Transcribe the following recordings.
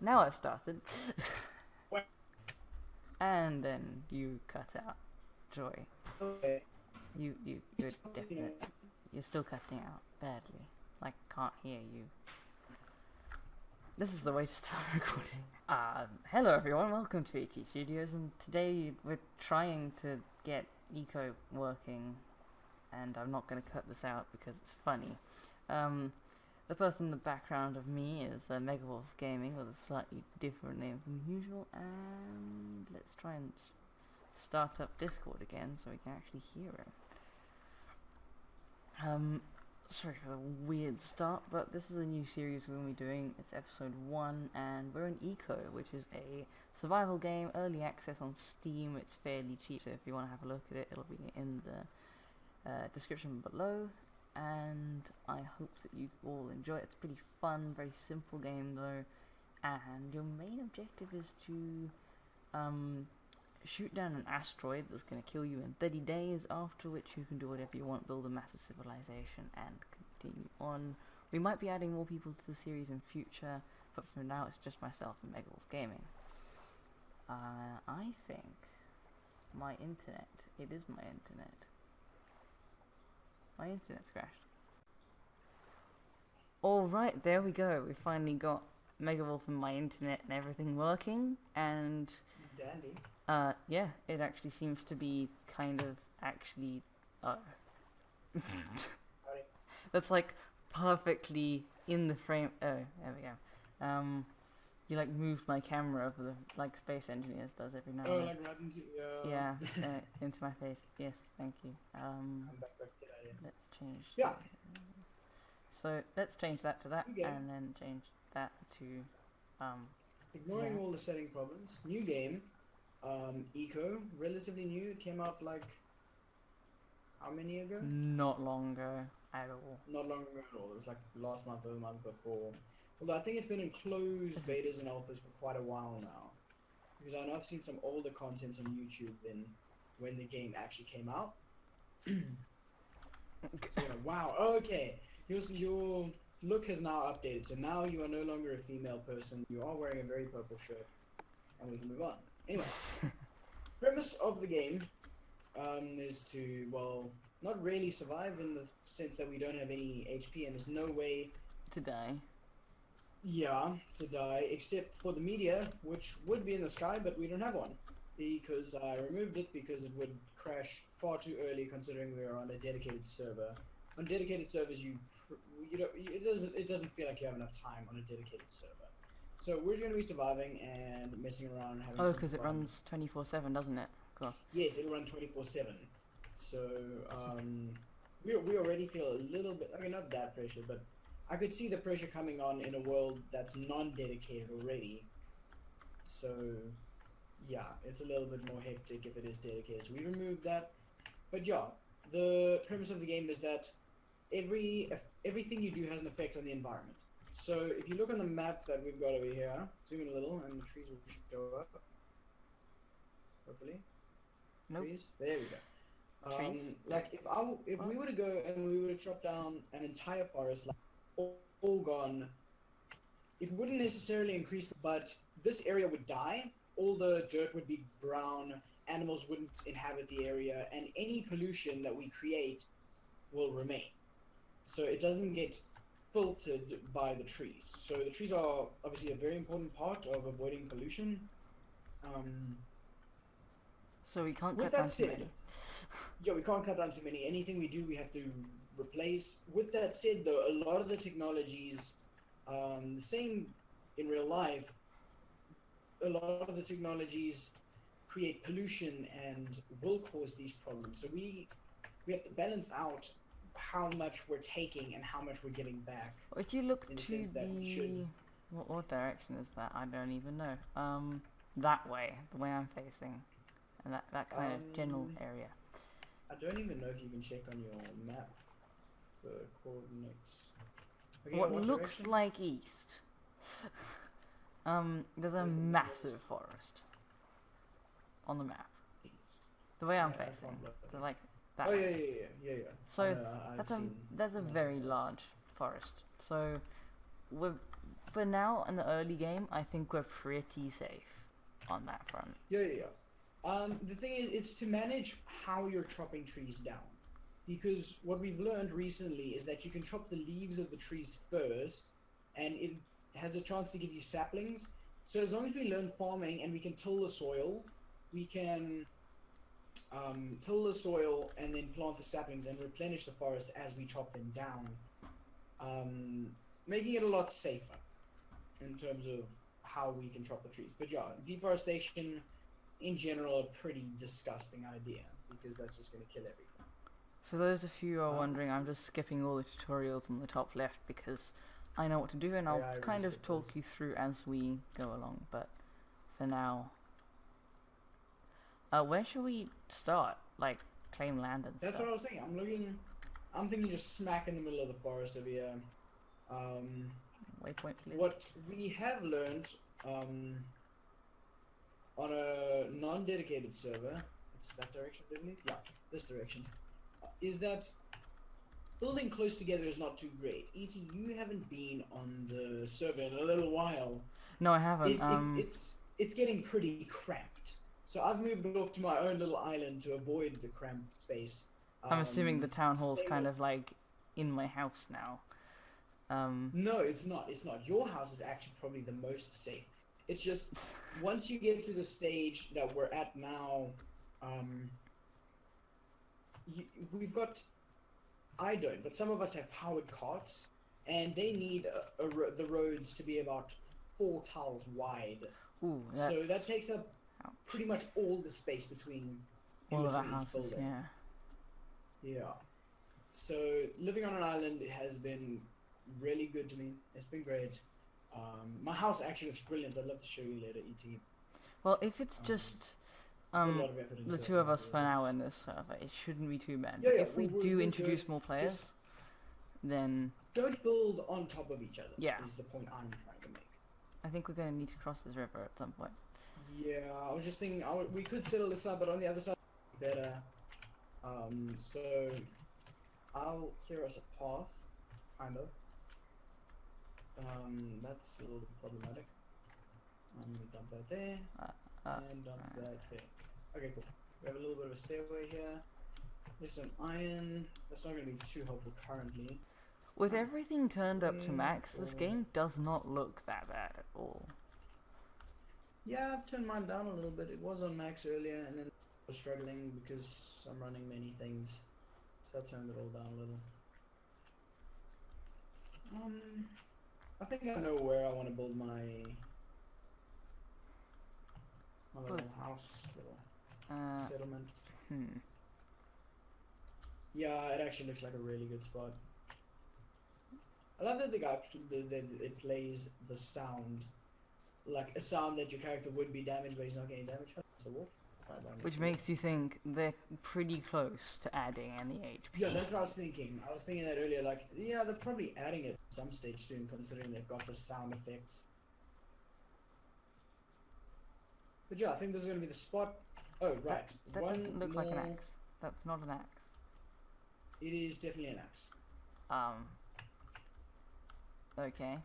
Now I've started. What? And then you cut out. Joy. Okay. You're definite. You're still cutting out badly. Like, can't hear you. This is the way to start recording. Hello everyone, welcome to AT Studios, and today we're trying to get Eco working, and I'm not going to cut this out because it's funny. The person in the background of me is Megawolf Gaming with a slightly different name from usual, and let's try and start up Discord again so we can actually hear it. Sorry for the weird start, but this is a new series we're going to be doing. It's episode 1, and we're in Eco, which is a survival game, early access on Steam. It's fairly cheap, so if you want to have a look at it, it'll be in the description below. And I hope that you all enjoy it. It's pretty fun, very simple game though, and your main objective is to shoot down an asteroid that's going to kill you in 30 days, after which you can do whatever you want, build a massive civilization, and continue on. We might be adding more people to the series in future, but for now it's just myself and Megawolf Gaming. I think my internet, it is my internet. My internet's crashed. Alright, there we go. We finally got Megawolf and my internet and everything working, and Dandy. yeah, it actually seems to be kind of actually, that's like perfectly in the frame. Oh, there we go. You like moved my camera over the, like Space Engineers does every now and then. Like right into Yeah, into my face. Yes, thank you. I'm back, yeah. Let's change. Yeah. So let's change that to that, Okay. and then change that to Ignoring yeah. all the setting problems. New game. Eco, relatively new. It came out like how many ago? Not long ago at all. Not long ago at all. It was like last month or the month before. Although I think it's been in closed betas and alphas for quite a while now. Because I know I've seen some older content on YouTube than when the game actually came out. So you're like, wow, okay. Your look has now updated. So now you are no longer a female person. You are wearing a very purple shirt. And we can move on. Anyway, premise of the game is to, well, not really survive in the sense that we don't have any HP and there's no way To die. to die, except for the meteor, which would be in the sky, but we don't have one. Because I removed it because it would crash far too early considering we are on a dedicated server. On dedicated servers, it doesn't feel like you have enough time on a dedicated server. So we're going to be surviving and messing around and having Oh, some because it fun. runs 24/7, doesn't it? Of course. Yes, it'll run 24/7. So we already feel a little bit, I mean, not that pressure, but I could see the pressure coming on in a world that's non-dedicated already. So yeah, it's a little bit more hectic if it is dedicated. So we removed that. But yeah, the premise of the game is that everything you do has an effect on the environment. So if you look on the map that we've got over here, zoom in a little, and the trees will show up. Hopefully. Nope. Trees. There we go. Trees. Like if we were to go and we were to chop down an entire forest, like all gone, it wouldn't necessarily increase, but this area would die. All the dirt would be brown. Animals wouldn't inhabit the area, and any pollution that we create will remain. So it doesn't get filtered by the trees. So the trees are obviously a very important part of avoiding pollution. So we can't With cut down that too said, many. yeah, we can't cut down too many. Anything we do, we have to replace. With that said, though, a lot of the technologies, the same in real life, a lot of the technologies create pollution and will cause these problems. So we have to balance out how much we're taking and how much we're giving back. If you look in the to sense that we should. the what direction is that? I don't even know. That way, the way I'm facing, and that kind of general area. I don't even know if you can check on your map the coordinates. Okay, What what looks direction? like east. There's a Where's the massive forest on the map. The way I'm Yeah, I facing, can't look. the like that. Oh way. yeah. So I know, I've that's a seen that's a massive very forest. large forest. So we're for now, in the early game, I think we're pretty safe on that front. Yeah. The thing is, it's to manage how you're chopping trees down. Because what we've learned recently is that you can chop the leaves of the trees first, and it has a chance to give you saplings. So as long as we learn farming and we can till the soil, we can till the soil and then plant the saplings and replenish the forest as we chop them down, making it a lot safer in terms of how we can chop the trees. But yeah, deforestation in general a pretty disgusting idea because that's just going to kill everything. For those of you who are wondering, I'm just skipping all the tutorials on the top left because I know what to do, and I'll kind of talk you through as we go along. But for now, where should we start? Like, claim land and That's stuff? what I was saying. I'm thinking just smack in the middle of the forest over here. Waypoint, please. What we have learned on a non-dedicated server, it's that direction, didn't it? Yeah, this direction, is that building close together is not too great. E.T., you haven't been on the server in a little while. No, I haven't. It's getting pretty cramped. So I've moved off to my own little island to avoid the cramped space. I'm assuming the town hall's kind of like in my house now. No, it's not. It's not. Your house is actually probably the most safe. It's just once you get to the stage that we're at now, we've got. I don't, but some of us have powered carts, and they need the roads to be about 4 tiles wide. Ooh, so that takes up pretty much all the space between all of our each houses. building. Yeah. So living on an island has been really good to me. It's been great. My house actually looks brilliant. I'd love to show you later, ET. Well, if it's just a lot of effort into the it, two of us for now in this server, it shouldn't be too bad. Yeah, But yeah, if we do introduce more players, then don't build on top of each other. Yeah. Is the point I'm trying to make. I think we're going to need to cross this river at some point. Yeah, I was just thinking we could settle this up, but on the other side, better. So I'll clear us a path, kind of. That's a little problematic. I'm gonna dump that there, and dump that there. Okay, cool. We have a little bit of a stairway here. There's some iron. That's not gonna be too helpful currently. With everything turned up to max, this game does not look that bad at all. Yeah, I've turned mine down a little bit. It was on max earlier, and then I was struggling because I'm running many things, so I've turned it all down a little. I think I know where I want to build my little house, little settlement. Yeah, it actually looks like a really good spot. I love that the guy it plays the sound, like a sound that your character would be damaged, but he's not getting damaged. That's a wolf. Which makes you think they're pretty close to adding any HP. Yeah, that's what I was thinking. I was thinking that earlier, like, yeah, they're probably adding it at some stage soon, considering they've got the sound effects. But yeah, I think this is going to be the spot. Oh, right. That doesn't look like an axe. That's not an axe. It is definitely an axe. Okay.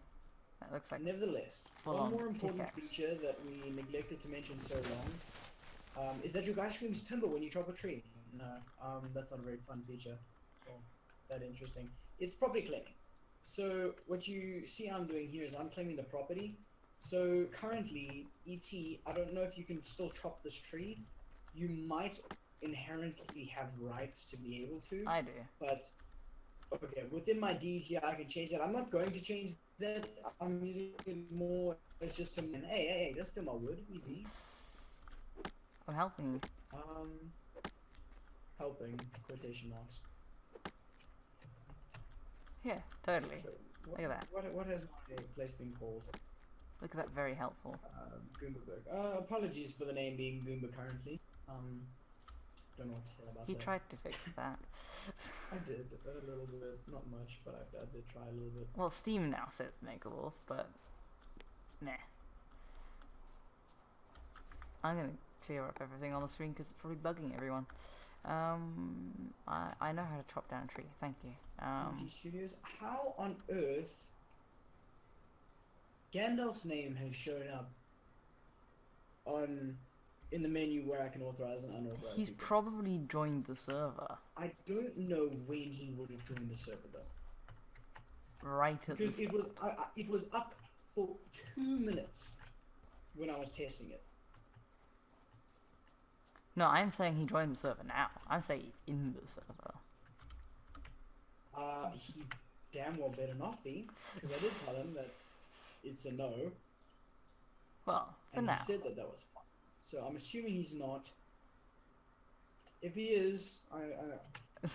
That looks like... Nevertheless, one more important feature that we neglected to mention so long is that your guy screams timber when you chop a tree. No, that's not a very fun feature. Or that interesting. It's property claiming. So what you see I'm doing here is I'm claiming the property. So currently, ET, I don't know if you can still chop this tree. You might inherently have rights to be able to. I do. But, okay, within my deed here, I can change that. I'm not going to change that. I'm using it more as just to... Hey, just do my wood. Easy. I'm helping you. Helping, quotation marks. Yeah, totally. So look at that. What has my place been called? Look at that, very helpful. Goombaberg. Apologies for the name being Goomba currently. Don't know what to say about that. He tried to fix that. I did, a little bit. Not much, but I did try a little bit. Well, Steam now says make a wolf, but... Nah. I'm gonna clear up everything on the screen because it's probably bugging everyone. I know how to chop down a tree, thank you. ET Studios, how on earth Gandalf's name has shown up on in the menu where I can authorize and unauthorized He's people. probably joined the server I don't know when he would have joined the server though, right at because the it start. was it was up for 2 minutes when I was testing it. No, I'm saying he joined the server now. I'm saying he's in the server. He damn well better not be, because I did tell him that it's a no, Well, for and now. he said that was fine. So I'm assuming he's not. If he is,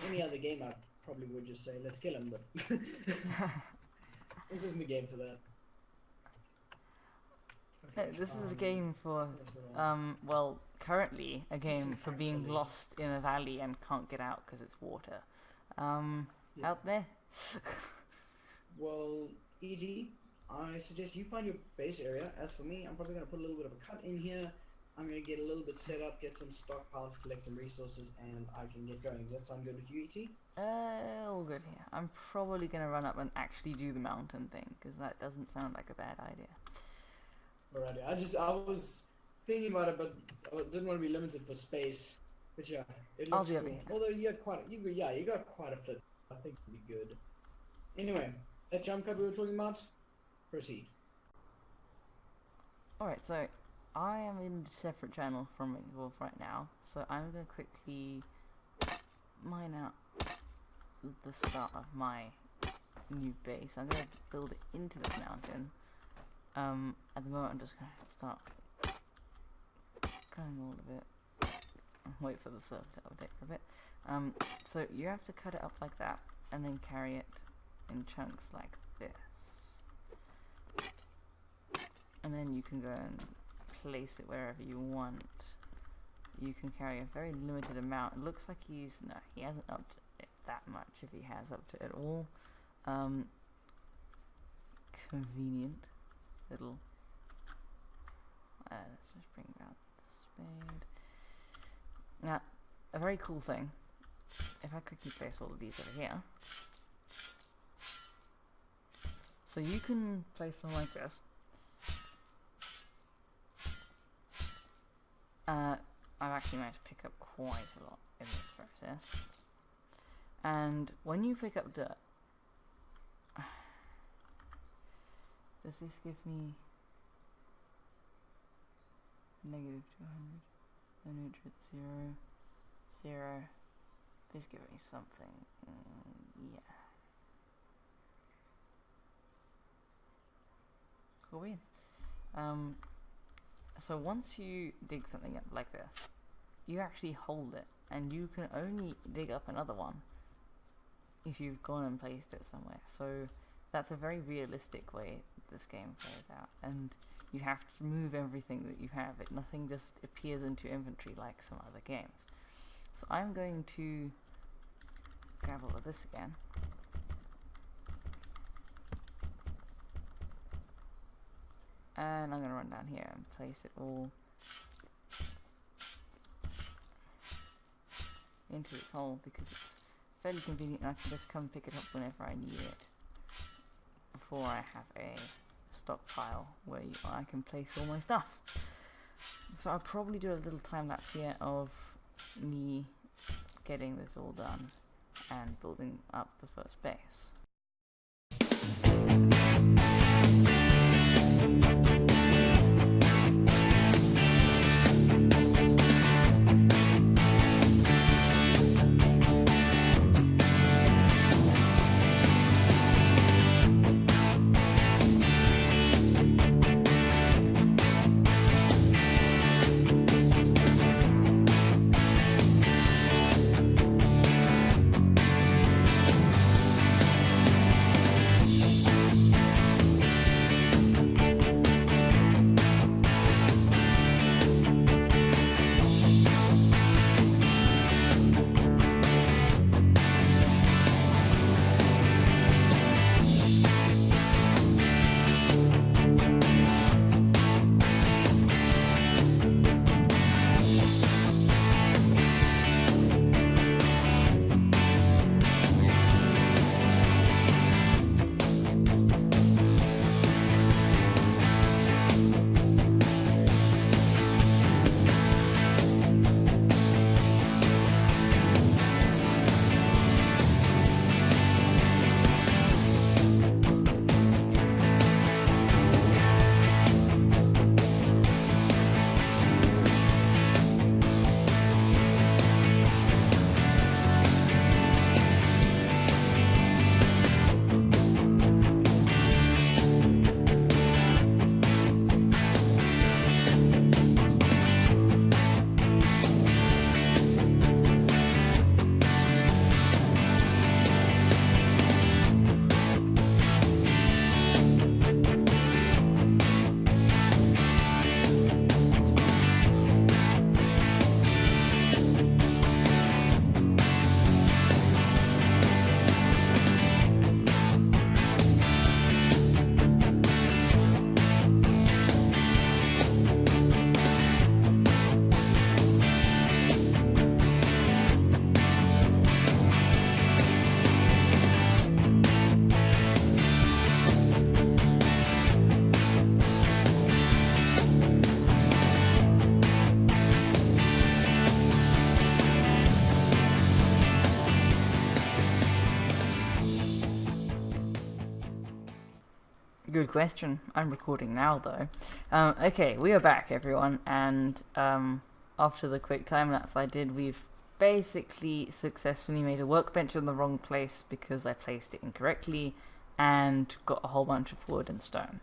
any other game I probably would just say let's kill him, but this isn't the game for that. No, this is a game for, well, currently a game for being lost in a valley and can't get out because it's water. Yeah. Out there? Well, ED, I suggest you find your base area. As for me, I'm probably going to put a little bit of a cut in here. I'm going to get a little bit set up, get some stockpiles, collect some resources, and I can get going. Does that sound good with you, ET? All good here. I'm probably going to run up and actually do the mountain thing, because that doesn't sound like a bad idea. Alrighty, I was thinking about it, but I didn't want to be limited for space. But yeah, it I'll looks be cool. over here. Although you got quite a plot. I think it'll be good. Anyway, that jump cut we were talking about, proceed. Alright, so I am in a separate channel from Wolf right now, so I'm going to quickly mine out the start of my new base. I'm going to build it into this mountain. At the moment I'm just going to start cutting all of it. Wait for the server to update for a bit. So you have to cut it up like that, and then carry it in chunks like this. And then you can go and place it wherever you want. You can carry a very limited amount. It looks like he hasn't upped it that much, if he has upped it at all. Convenient little. Let's just bring out the spade. Now, a very cool thing, if I quickly place all of these over here, so you can place them like this. I've actually managed to pick up quite a lot in this process. And when you pick up dirt, does this give me negative 200, 100, 0, 0? Please give me something. Yeah. Cool beans. So once you dig something up like this, you actually hold it, and you can only dig up another one if you've gone and placed it somewhere. So that's a very realistic way this game plays out, and you have to move everything that you have. Nothing just appears into your inventory like some other games. So I'm going to grab all of this again. And I'm going to run down here and place it all into its hole, because it's fairly convenient and I can just come pick it up whenever I need it, before I have a stockpile where I can place all my stuff. So I'll probably do a little time lapse here of me getting this all done and building up the first base. Good question. I'm recording now, though. Okay, we are back, everyone, and after the quick time lapse I did, we've basically successfully made a workbench in the wrong place because I placed it incorrectly, and got a whole bunch of wood and stone.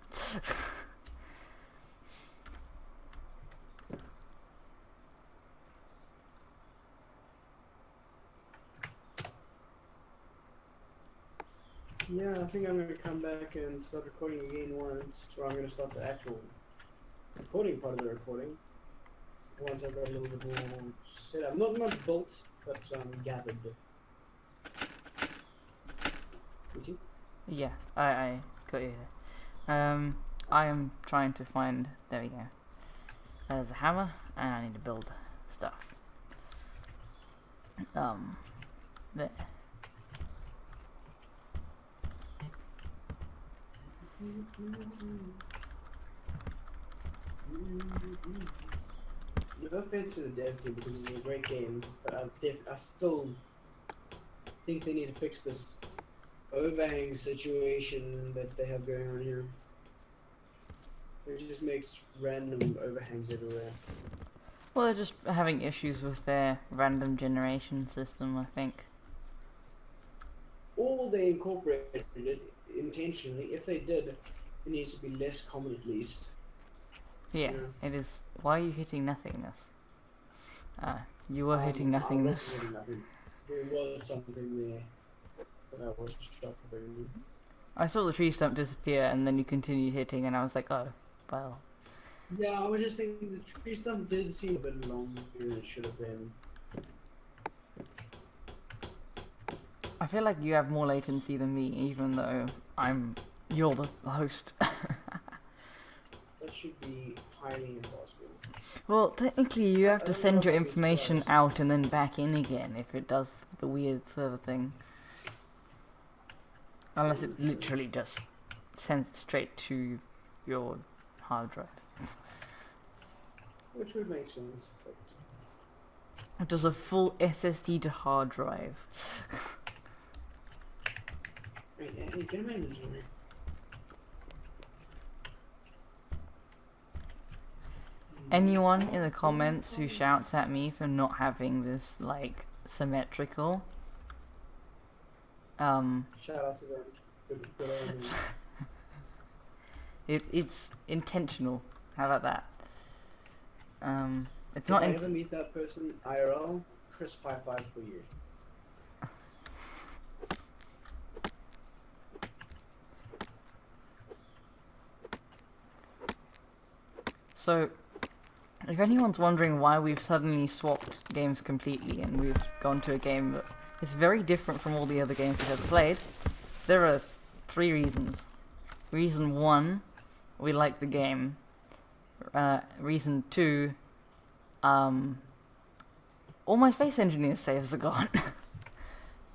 Yeah, I think I'm gonna come back and start recording again once, or I'm gonna start the actual recording part of the recording once I've got a little bit more set up. Not built, but gathered. You see? Yeah, I got you there. I am trying to find... There we go. There's a hammer, and I need to build stuff. There. No offense to the dev team because it's a great game, but I still think they need to fix this overhang situation that they have going on here. It just makes random overhangs everywhere. Well, they're just having issues with their random generation system, I think. Or they incorporated it intentionally. If they did, it needs to be less common at least. Yeah, it is. Why are you hitting nothingness? You were hitting nothingness. There was something there that I was shocked about. I saw the tree stump disappear, and then you continued hitting, and I was like, oh, well. Yeah, I was just thinking the tree stump did seem a bit longer than it should have been. I feel like you have more latency than me, even though you're the host. That should be highly impossible. Well, technically you have to send your information out and then back in again if it does the weird server thing. Unless it literally just sends it straight to your hard drive. Which would make sense, but... It does a full SSD to hard drive. Hey, get my inventory. Anyone in the comments who shouts at me for not having this, like, symmetrical, shout out to them. Good on them. it's intentional. How about that? It's If not. I ever meet that person IRL, crisp high five for you. So, if anyone's wondering why we've suddenly swapped games completely and we've gone to a game that is very different from all the other games we've ever played, there are 3 reasons. Reason 1, we like the game. Reason 2, all my Space Engineers saves are gone.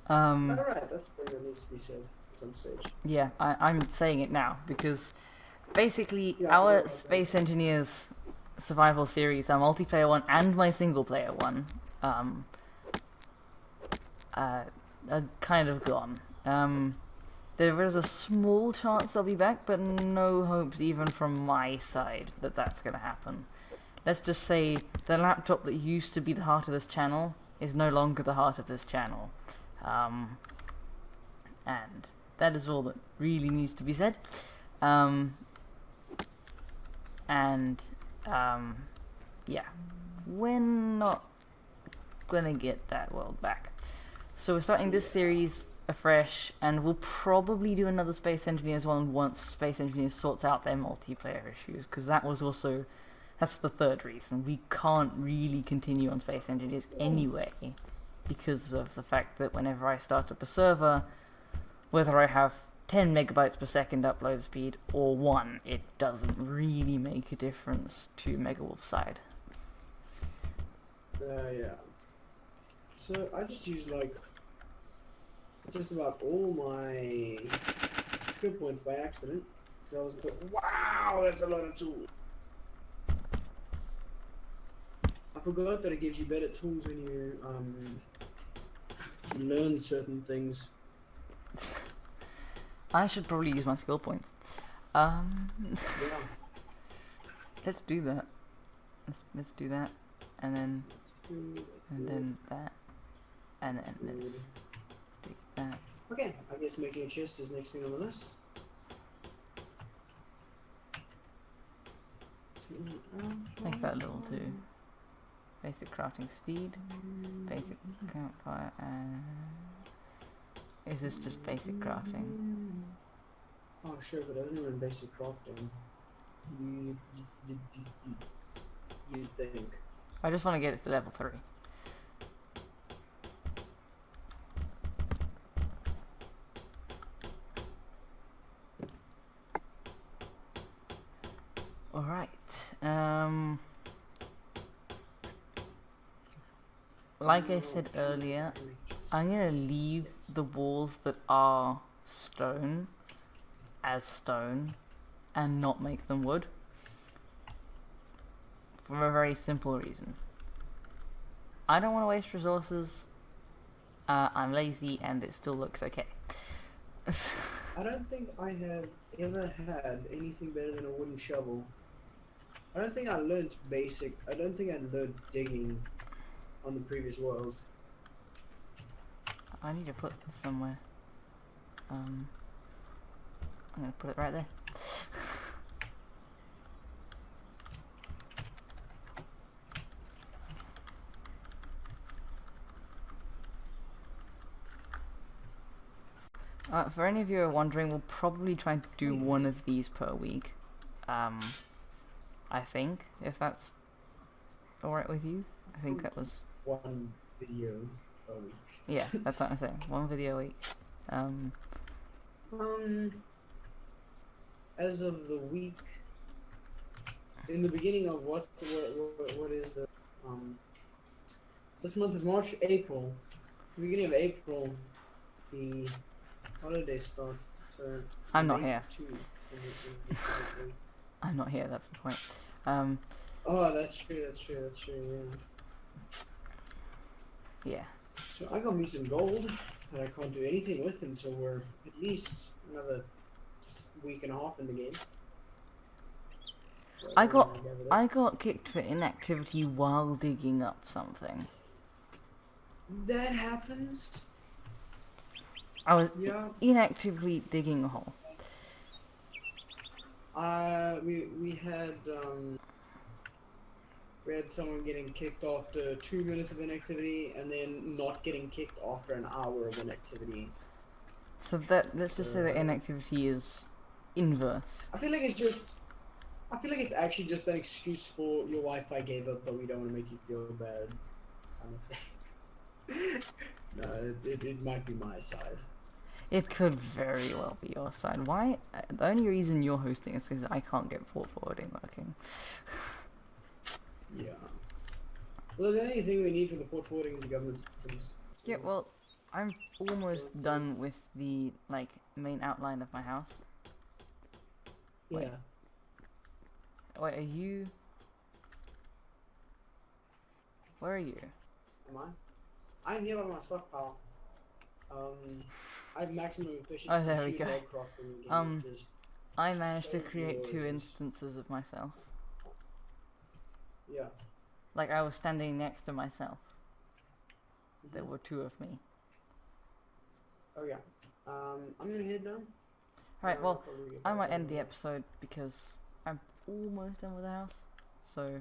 Alright, that's the thing that needs to be said at some stage. Yeah, I'm saying it now because basically Yeah, our Space Engineers survival series, our multiplayer one and my single player one, are kind of gone. There is a small chance I'll be back, but no hopes even from my side that that's going to happen. Let's just say the laptop that used to be the heart of this channel is no longer the heart of this channel. And that is all that really needs to be said. Yeah, we're not gonna get that world back. So we're starting this series afresh, and we'll probably do another Space Engineers one once Space Engineers sorts out their multiplayer issues, because that's the 3rd reason. We can't really continue on Space Engineers anyway, because of the fact that whenever I start up a server, whether I have 10 megabytes per second upload speed or 1, it doesn't really make a difference to Megawolf's side. Yeah. So I just use like just about all my skill points by accident. So I was like, wow, that's a lot of tools. I forgot that it gives you better tools when you learn certain things. I should probably use my skill points. Yeah. let's do that. Let's do that, and then That's good. then that, and then Good. let's do that. Okay, I guess making a chest is next thing on the list. Make that little too. Basic crafting speed, basic campfire, and is this just basic crafting? Oh sure, but I don't know in basic crafting. You think? I just want to get it to level 3. Alright, like I said earlier, I'm gonna leave the walls that are stone as stone and not make them wood. For a very simple reason. I don't want to waste resources, I'm lazy, and it still looks okay. I don't think I have ever had anything better than a wooden shovel. I don't think I learned digging on the previous world. I need to put this somewhere. I'm gonna put it right there. For any of you who are wondering, we'll probably try to do one of these per week. I think, if that's alright with you. I think that was... One video a week. Yeah, that's what I'm saying. One video a week. As of the week, in the beginning of what is the this month is March, April. Beginning of April, the holidays start. So I'm not here. I'm not here, that's the point. Oh, that's true, yeah. Yeah. So I got me some gold that I can't do anything with until we're at least another week and a half in the game. I got kicked for inactivity while digging up something. That happens. I was Yeah. inactively digging a hole. We had someone getting kicked after 2 minutes of inactivity, and then not getting kicked after an hour of inactivity. So that let's just say that inactivity is inverse. I feel like it's actually just an excuse for your Wi-Fi gave up, but we don't want to make you feel bad. Kind of thing. No, it might be my side. It could very well be your side. Why? The only reason you're hosting is because I can't get port forwarding working. Yeah. Well, the only thing we need for the port forwarding is the government systems. So Yeah, well, I'm almost done with the main outline of my house. yeah. Wait, are you? Where are you? Am I? I'm here by my stockpile. I have maximum efficiency. Oh, there we huge go. log crafting again, which is I managed to create 2 glorious. instances of myself. Yeah. Like I was standing next to myself. There Mhm. were 2 of me. Oh yeah. I'm gonna head down. Alright, well, Probably get I back might end over the there. episode because I'm almost done with the house. So,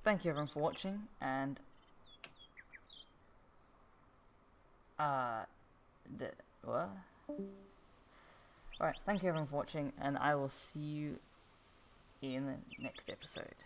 thank you everyone for watching, and what? Alright, thank you everyone for watching, and I will see you in the next episode.